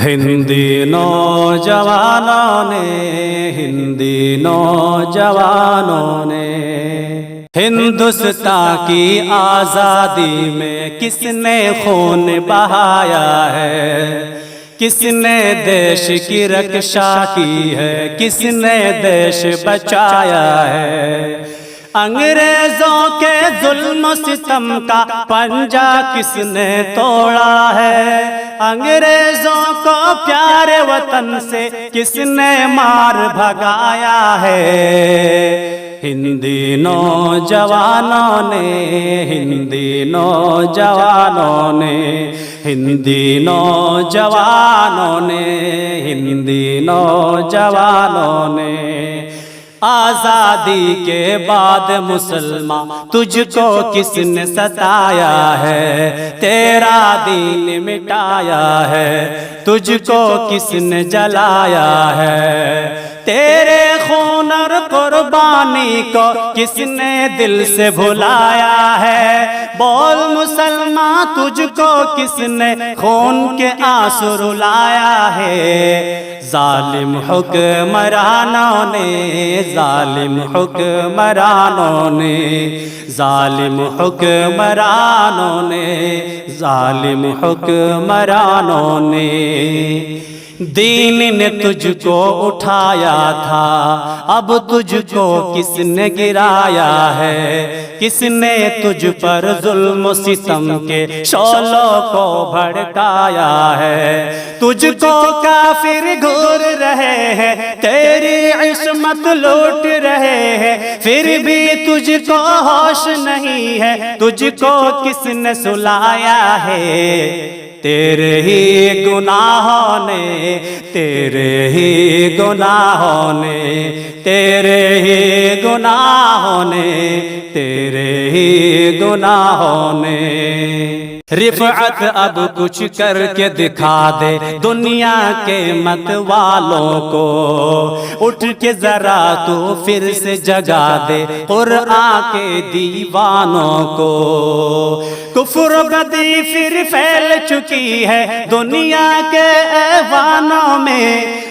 ہندی نوجوانوں نے، ہندی نوجوانوں نے، ہندوستان کی آزادی میں کس نے خون بہایا ہے؟ کس نے دیش کی رکشا کی ہے؟ کس نے دیش بچایا ہے؟ انگریزوں کے ظلم و ستم کا پنجہ کس نے توڑا ہے؟ انگریزوں کو پیارے وطن سے کس نے مار بھگایا ہے؟ ہندی نوجوانوں نے، ہندی نوجوانوں نے، ہندی نوجوانوں نے، ہندی نوجوانوں نے، آزادی کے بعد مسلمان تجھ کو کس نے ستایا ہے؟ تیرا دین مٹایا ہے، تجھ کو کس نے جلایا ہے؟ تیرے خون اور قربانی کو کس نے دل سے بھلایا ہے؟ بول مسلمان، تجھ کو کس نے خون کے آنسو رلایا ہے؟ ظالم حکمرانوں نے، ظالم حکمرانوں نے، ظالم حکمرانوں نے، ظالم حکمرانوں نے، دین نے تجھ کو اٹھایا تھا، اب تجھ کو کس نے گرایا ہے؟ کس نے تجھ پر ظلم و ستم کے شعلوں کو بھڑکایا ہے؟ تجھ کو کافر گھور رہے ہیں، تیری عصمت لوٹ رہے ہیں، پھر بھی تجھ کو ہوش نہیں ہے، تجھ کو کس نے سلایا ہے؟ تیرے ہی گناہوں نے، تیرے ہی گناہوں نے، تیرے ہی گناہوں نے، تیرے ہی گناہوں نے، رفعت اب کچھ کر کے دکھا دے دنیا کے مت والوں کو، اٹھ کے ذرا تو پھر سے جگا دے قرآن کے دیوانوں کو، کفر و بدی پھر پھیل چکی ہے دنیا کے ایوانوں میں،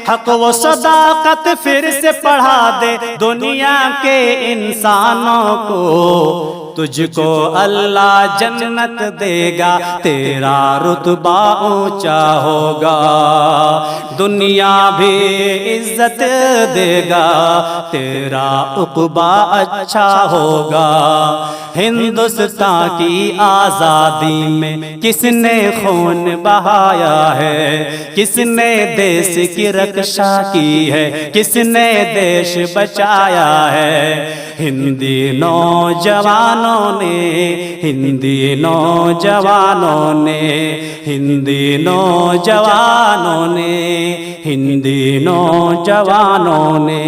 حق و صداقت پھر سے پڑھا دے دنیا کے انسانوں کو، تجھ کو اللہ جنت دے گا، تیرا رتبہ اونچا ہوگا، دنیا بھی عزت دے گا، تیرا عقبہ اچھا ہوگا۔ ہندوستان کی آزادی میں کس نے خون بہایا ہے؟ کس نے دیش کی رکشا کی ہے؟ کس نے دیش بچایا ہے؟ ہندی نوجوانوں نے، ہندی نوجوانوں نے، ہندی نوجوانوں نے، ہندی نوجوانوں نے